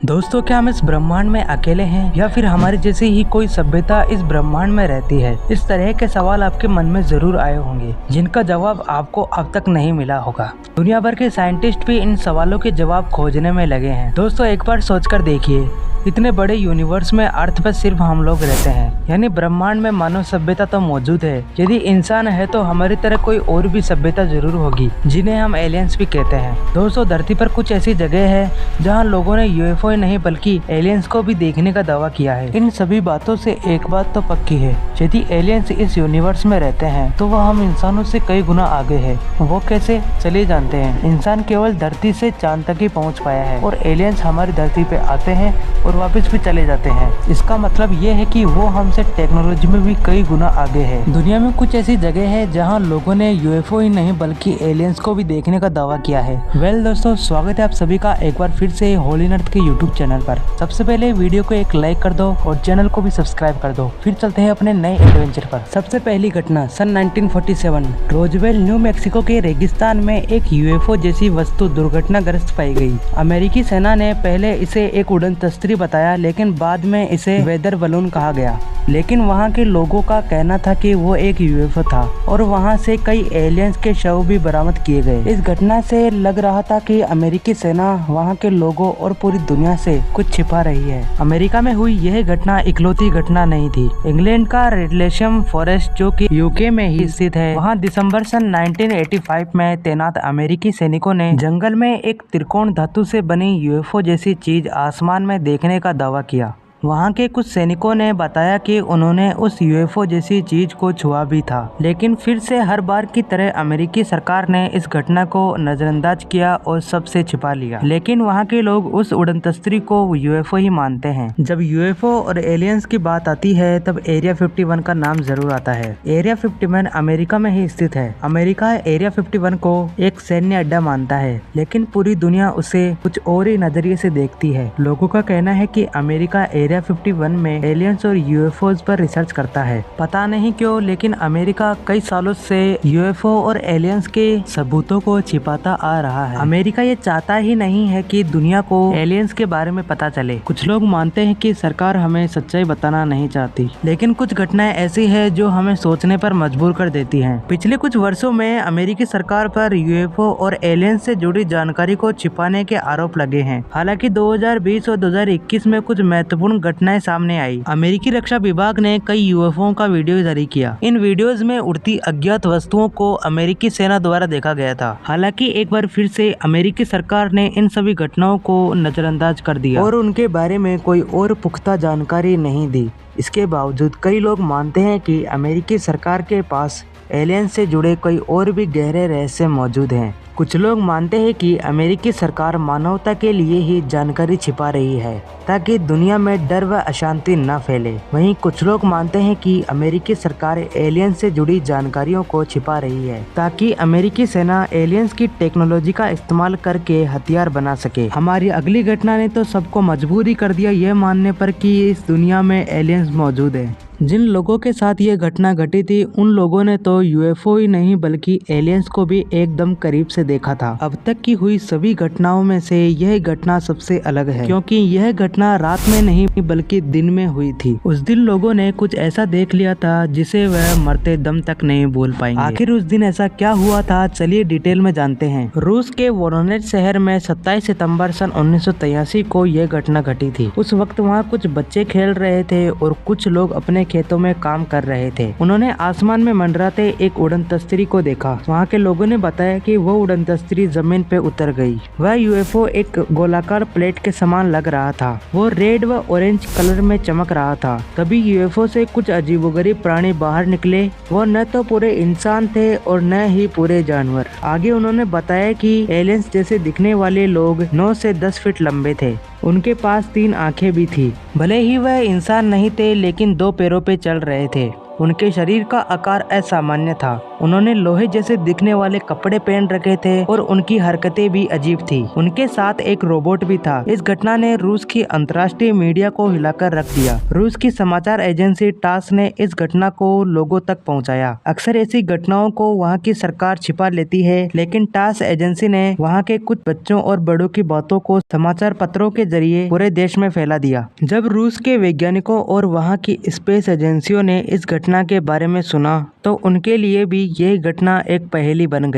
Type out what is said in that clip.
दोस्तों, क्या हम इस ब्रह्मांड में अकेले हैं या फिर हमारी जैसी ही कोई सभ्यता इस ब्रह्मांड में रहती है? इस तरह के सवाल आपके मन में जरूर आए होंगे, जिनका जवाब आपको अब तक नहीं मिला होगा। दुनिया भर के साइंटिस्ट भी इन सवालों के जवाब खोजने में लगे हैं। दोस्तों, एक बार सोचकर देखिए, इतने बड़े यूनिवर्स में अर्थ पर सिर्फ हम लोग रहते हैं, यानी ब्रह्मांड में मानव सभ्यता तो मौजूद है। यदि इंसान है तो हमारी तरह कोई और भी सभ्यता जरूर होगी, जिन्हें हम एलियंस भी कहते हैं। दोस्तों, धरती पर कुछ ऐसी जगह है जहां लोगों ने यूएफओ नहीं बल्कि एलियंस को भी देखने का दावा किया है। इन सभी बातों से एक बात तो पक्की है, यदि एलियंस इस यूनिवर्स में रहते हैं तो वह हम इंसानों से कई गुना आगे है। वो कैसे, चलिए जानते हैं। इंसान केवल धरती से चांद तक ही पहुँच पाया है और एलियंस हमारी धरती पे आते हैं और वापस भी चले जाते हैं। इसका मतलब ये है कि वो हमसे टेक्नोलॉजी में भी कई गुना आगे है। दुनिया में कुछ ऐसी जगह है जहां लोगों ने यूएफओ ही नहीं बल्कि एलियंस को भी देखने का दावा किया है। वेल दोस्तों, स्वागत है आप सभी का एक बार फिर से होली नर्थ के यूट्यूब चैनल पर। सबसे पहले वीडियो को एक लाइक कर दो और चैनल को भी सब्सक्राइब कर दो। फिर चलते हैं अपने नए एडवेंचर पर। सबसे पहली घटना सन 1947 रोजवेल न्यू मैक्सिको के रेगिस्तान में एक यूएफओ जैसी वस्तु दुर्घटनाग्रस्त पाई गई। अमेरिकी सेना ने पहले इसे एक उड़न तस्त्री बताया, लेकिन बाद में इसे वेदर बलून कहा गया। लेकिन वहां के लोगों का कहना था कि वो एक यूएफओ था और वहां से कई एलियंस के शव भी बरामद किए गए। इस घटना से लग रहा था कि अमेरिकी सेना वहां के लोगों और पूरी दुनिया से कुछ छिपा रही है। अमेरिका में हुई यह घटना इकलौती घटना नहीं थी। इंग्लैंड का रेडलेशम फॉरेस्ट, जो कि यूके में ही स्थित है, वहां दिसंबर सन 1985 में तैनात अमेरिकी सैनिकों ने जंगल में एक त्रिकोण धातु से बनी यूएफओ जैसी चीज आसमान में देखने का दावा किया। वहां के कुछ सैनिकों ने बताया कि उन्होंने उस यूएफओ जैसी चीज को छुआ भी था, लेकिन फिर से हर बार की तरह अमेरिकी सरकार ने इस घटना को नजरअंदाज किया और सबसे छिपा लिया। लेकिन वहां के लोग उस उड़न तस्त्री को यूएफओ ही मानते हैं। जब यूएफओ और एलियंस की बात आती है तब एरिया 51 का नाम जरूर आता है। एरिया 51 अमेरिका में ही स्थित है। अमेरिका एरिया 51 को एक सैन्य अड्डा मानता है, लेकिन पूरी दुनिया उसे कुछ और ही नजरिए से देखती है। लोगों का कहना है कि अमेरिका एरिया 51 में एलियंस और यूएफओज पर रिसर्च करता है। पता नहीं क्यों, लेकिन अमेरिका कई सालों से यूएफओ और एलियंस के सबूतों को छिपाता आ रहा है। अमेरिका ये चाहता ही नहीं है कि दुनिया को एलियंस के बारे में पता चले। कुछ लोग मानते हैं कि सरकार हमें सच्चाई बताना नहीं चाहती, लेकिन कुछ घटनाएं ऐसी है जो हमें सोचने पर मजबूर कर देती हैं। पिछले कुछ वर्षों में अमेरिकी सरकार पर यूएफओ और एलियंस से जुड़ी जानकारी को छिपाने के आरोप लगे हैं। हालांकि 2020 और 2021 में कुछ महत्वपूर्ण घटनाएं सामने आई। अमेरिकी रक्षा विभाग ने कई यूएफओ का वीडियो जारी किया। इन वीडियोस में उड़ती अज्ञात वस्तुओं को अमेरिकी सेना द्वारा देखा गया था। हालांकि एक बार फिर से अमेरिकी सरकार ने इन सभी घटनाओं को नजरअंदाज कर दिया और उनके बारे में कोई और पुख्ता जानकारी नहीं दी। इसके बावजूद कई लोग मानते हैं कि अमेरिकी सरकार के पास एलियंस से जुड़े कई और भी गहरे रहस्य मौजूद हैं। कुछ लोग मानते हैं कि अमेरिकी सरकार मानवता के लिए ही जानकारी छिपा रही है ताकि दुनिया में डर व अशांति न फैले। वहीं कुछ लोग मानते हैं कि अमेरिकी सरकार एलियंस से जुड़ी जानकारियों को छिपा रही है ताकि अमेरिकी सेना एलियंस की टेक्नोलॉजी का इस्तेमाल करके हथियार बना सके। हमारी अगली घटना ने तो सबको मजबूर ही कर दिया यह मानने पर कि इस दुनिया में एलियंस मौजूद है। जिन लोगों के साथ ये घटना घटी थी उन लोगों ने तो यूएफओ ही नहीं बल्कि एलियंस को भी एकदम करीब से देखा था। अब तक की हुई सभी घटनाओं में से यह घटना सबसे अलग है, क्योंकि यह घटना रात में नहीं बल्कि दिन में हुई थी। उस दिन लोगों ने कुछ ऐसा देख लिया था जिसे वह मरते दम तक नहीं भूल पाएंगे। आखिर उस दिन ऐसा क्या हुआ था, चलिए डिटेल में जानते हैं। रूस के वोरोनेज शहर में 27 सितम्बर सन 1983 को यह घटना घटी थी। उस वक्त वहाँ कुछ बच्चे खेल रहे थे और कुछ लोग अपने खेतों में काम कर रहे थे। उन्होंने आसमान में मंडराते एक उड़न तस्त्री को देखा। वहाँ के लोगों ने बताया कि वो उड़न तस्त्री जमीन पे उतर गई। वह यूएफओ एक गोलाकार प्लेट के समान लग रहा था। वो रेड व ऑरेंज कलर में चमक रहा था। तभी यूएफओ से कुछ अजीबोगरीब प्राणी बाहर निकले। वो न तो पूरे इंसान थे और न ही पूरे जानवर। आगे उन्होंने बताया कि एलियंस जैसे दिखने वाले लोग 9 से 10 फीट लंबे थे। उनके पास 3 आंखें भी थी। भले ही वह इंसान नहीं थे, लेकिन 2 पैरों पे चल रहे थे। उनके शरीर का आकार असामान्य था। उन्होंने लोहे जैसे दिखने वाले कपड़े पहन रखे थे और उनकी हरकतें भी अजीब थी। उनके साथ एक रोबोट भी था। इस घटना ने रूस की अंतर्राष्ट्रीय मीडिया को हिलाकर रख दिया। रूस की समाचार एजेंसी टास ने इस घटना को लोगों तक पहुंचाया। अक्सर ऐसी घटनाओं को वहां की सरकार छिपा लेती है, लेकिन टास एजेंसी ने वहां के कुछ बच्चों और बड़ों की बातों को समाचार पत्रों के जरिए पूरे देश में फैला दिया। जब रूस के वैज्ञानिकों और वहां की स्पेस एजेंसियों ने इस घटना के बारे में सुना तो उनके लिए भी यह घटना एक पहेली बन गई।